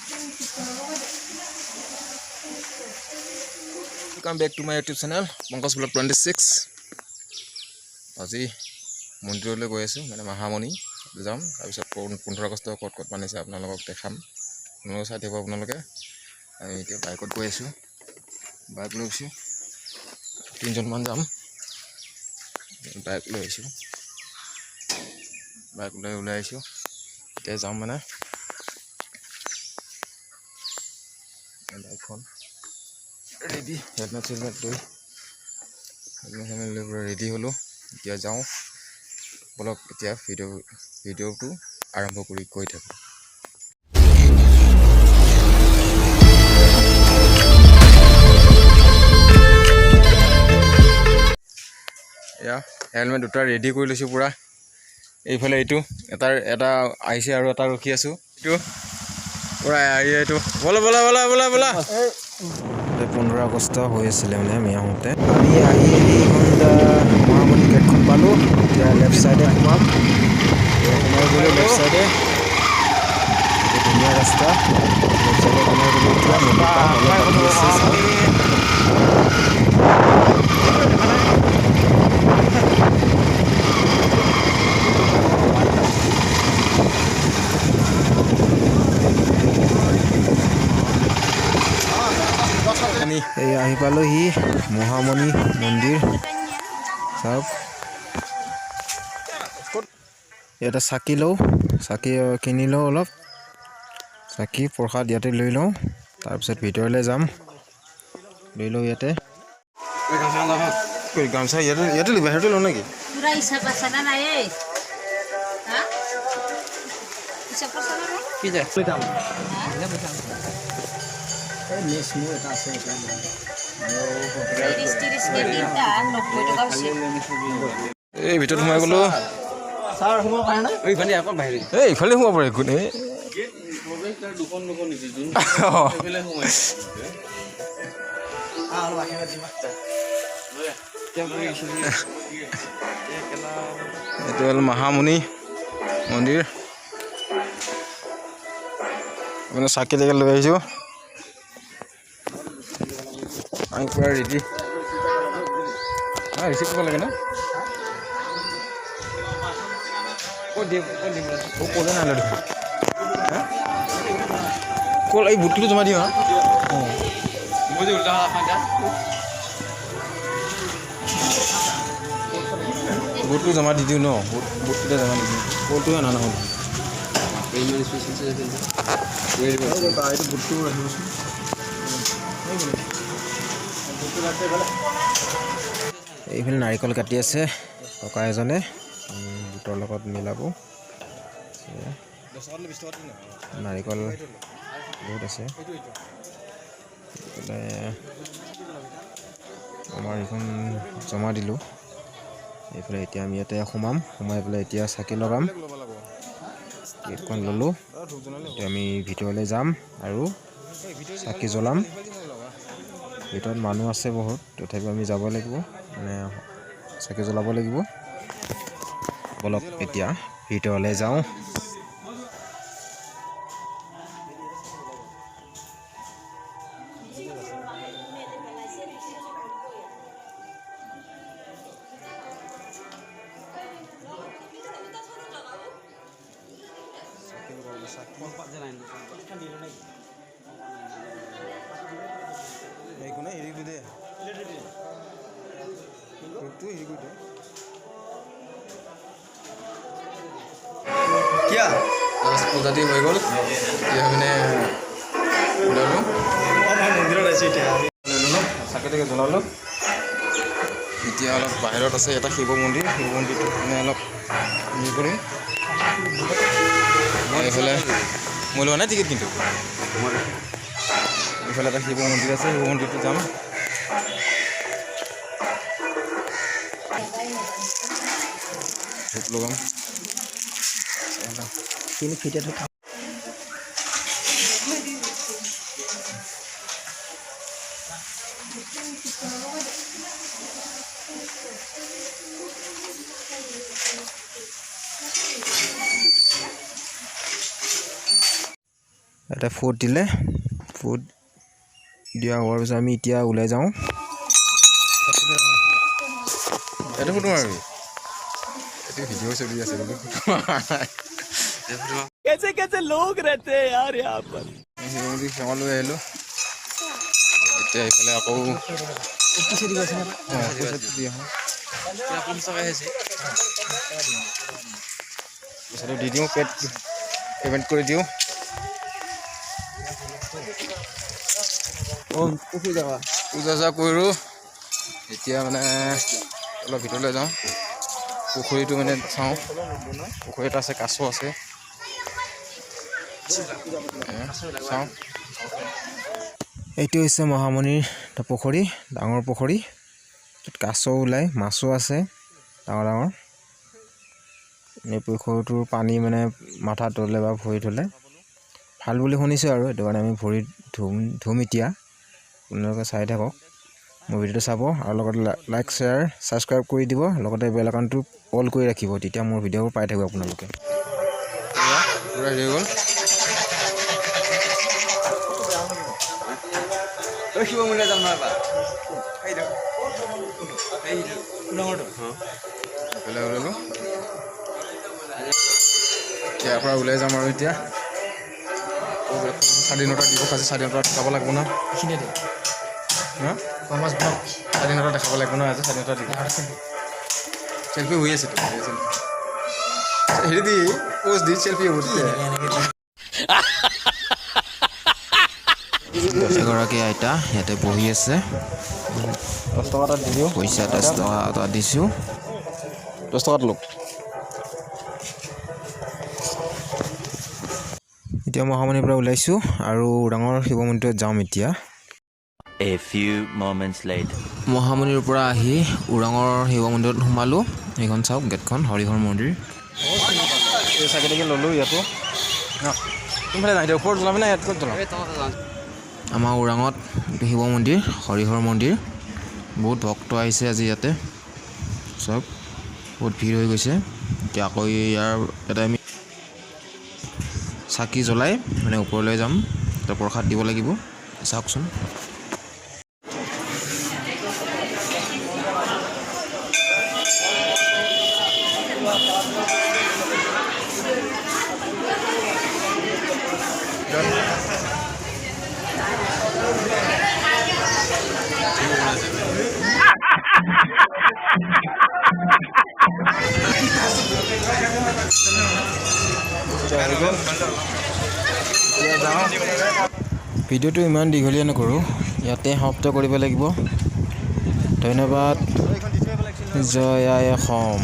Welcome back to my YouTube channel, Pankaj Vlog 26. আজি মন্দিৰলৈ গৈ আছো মানে মহামণি যাম তাৰপিছত 15 আগষ্ট ক'ত মানিছে আপোনালোকক দেখাম আপোনালোকে চাই থাকিব আপোনালোকে আমি এতিয়া বাইকত গৈ আছো বাইক লৈছো তিনজন মান যাম বাইক লৈ আছো বাইক লৈ ওলাই আছো এতিয়া যাম মানে বাইকখন ৰেডি হেলমেট লৈ ৰেডি হলো এতিয়া যাওঁ বলক এতিয়া ভিডিঅ'টো আৰম্ভ কৰি গৈ থাকো या हेलमेट দুটা ৰেডি কৰি লৈছো পুৰা এইফালে এইটো এটা আইছে আৰু এটা ৰখি আছো এইটো পুৰা এইটো বলা 15 আগষ্ট হৈ আছিল মানে আমি আহোঁতে আমি আহি ঘণ্টা মহামণি গেটখন পালো এতিয়া লেফট সাইডে সোমাম সোমাই গ'লো লেফট সাইডে ধুনীয়া ৰাস্তা লেফট সাইডে সোমাই গ'লো এতিয়া এই আহি পালোহি মহামণি মন্দিৰ চাওক এটা চাকি লওঁ চাকি কিনি লওঁ অলপ চাকি প্ৰসাদ ইয়াতে লৈ লওঁ তাৰপিছত ভিতৰলৈ যাম লৈ লওঁ ইয়াতে গামছা ইয়াতে বাহিৰতে লওঁ নেকি পুৰা ইচ্ছা পাছা না নাই হা ইচ্ছা পাছা না কি যায় যাম Mesmo এটা আছে এটা এই ভিতৰত সোমাই গলো স্যাৰ সোমাব পাৰে না এইফালে আকৌ বাহিৰ এইফালে সোমাব পাৰে কোনে প্ৰৱেশৰ দুখন নিছে যোন এইফালে সোমাই আৰু বাহিৰত দিমাটা এইটো হ'ল মহামণি মন্দিৰ মানে চাকি লেগে লৈ আহিছো আমি পুৰা ৰেডি ৰিচিভ কৰিব লাগে না ক'লে নাই দেখোন ক'ল এই বুটটো জমা দিওঁ বুটটো জমা দি দিওঁ ন বুটকেইটা জমা দি দিওঁ ক'লটোহে অনা নহ'ল এইটো বুটটো ৰাখিবচোন এইফালে নাৰিকল কাটি আছে ককা এজনে বুটৰ লগত মিলাব নাৰিকল বহুত আছে আমাৰ এইখন জমা দিলোঁ এইফালে এতিয়া আমি ইয়াতে সোমাই পেলাই এতিয়া চাকি লগাম গেটখন ল'লোঁ এতিয়া আমি ভিতৰলৈ যাম আৰু চাকি জ্বলাম ভিতৰত মানুহ আছে বহুত তথাপিও আমি যাব লাগিব মানে চাকি জ্বলাব লাগিব বলক এতিয়া ভিতৰলৈ যাওঁ क्या পূজাটি হৈ গ'ল এতিয়া মানে ওলালোঁ মন্দিৰত আছে এতিয়া চাকিটাকে জ্বলালোঁ এতিয়া অলপ বাহিৰত আছে এটা শিৱ মন্দিৰটো মানে অলপ হেৰি কৰিম এইফালে মই লোৱা নাই টিকেট কিন্তু এইফালে এটা শিৱ মন্দিৰ আছে শিৱ মন্দিৰটো যাম ধূপ লগাম তিনি ফিটে এটা ফুট দিলে ফুট দিয়া হোৱাৰ পিছত আমি এতিয়া ওলাই যাওঁ এটা ফুট মাৰিবি এইটো ভিডিঅ' চলি আছে কিন্তু कैसे कैसे लोग रहते हैं यार यहाँ पर সেৱা লৈ আহিলোঁ এতিয়া এইফালে আকৌ দি দিওঁ পেমেণ্ট কৰি দিওঁ পূজা চূজা কৰোঁ এতিয়া মানে অলপ ভিতৰলৈ যাওঁ পুখুৰীটো মানে চাওঁ পুখুৰী এটা আছে কাছ আছে চাওঁ এইটো হৈছে মহামণিৰ পুখুৰী ডাঙৰ পুখুৰী তাত কাছ ওলায় মাছো আছে ডাঙৰ ডাঙৰ এই পুখুৰীটোৰ পানী মানে মাথাত ধৰিলে বা ভৰিত ধৰিলে ভাল বুলি শুনিছোঁ আৰু সেইটো কাৰণে আমি ভৰিত ধুম এতিয়া আপোনালোকে চাই থাকক মোৰ ভিডিঅ'টো চাব আৰু লগতে লাইক শ্বেয়াৰ ছাবস্ক্ৰাইব কৰি দিব লগতে বেল আইকনটো অল কৰি ৰাখিব তেতিয়া মোৰ ভিডিঅ'বোৰ পাই থাকিব আপোনালোকে পূৰা হৈ গ'ল ইয়াৰ পৰা ওলাই যাম আৰু এতিয়া স্বাধীনতা দিৱস আছে স্বাধীনতা দেখাব লাগিব না এইখিনিতে স্বাধীনতা দেখাব লাগিব না আজি স্বাধীনতা দিৱস চেল্ফি হৈ আছে হেৰি দি প'জ দি চেল্ফি হ'ব এগৰাকী আইতা ইয়াতে বহি আছে 10 টকা এটা দিওঁ পইচা 10 টকা এটা দিছোঁ 10 টকাত লোক এতিয়া মহামণিৰ পৰা ওলাইছোঁ আৰু ডাঙৰ শিৱ মন্দিৰত যাম এতিয়া A few moments later মহামণিৰ পৰা আহি ওৰাঙৰ শিৱ মন্দিৰত সোমালোঁ এইখন চাওক গেটখন হৰিহৰ মন্দিৰ এই চাকিটাকে ল'লোঁ ইয়াতো কোনফালে যাওঁ এতিয়া ওপৰত জ্বলাম নে ইয়াত ক'ত জ্বলাম আমাৰ ওৰাঙত শিৱ মন্দিৰ হৰিহৰ মন্দিৰ বহুত ভক্ত আহিছে আজি ইয়াতে চব বহুত ভিৰ হৈ গৈছে এতিয়া আকৌ ইয়াৰ এটা আমি চাকি জ্বলাই মানে ওপৰলৈ যাম এটা প্ৰসাদ দিব লাগিব চাওকচোন ভিডিঅ'টো ইমান দীঘলীয়া নকৰোঁ ইয়াতে সমাপ্ত কৰিব লাগিব ধন্যবাদ জয় আই অসম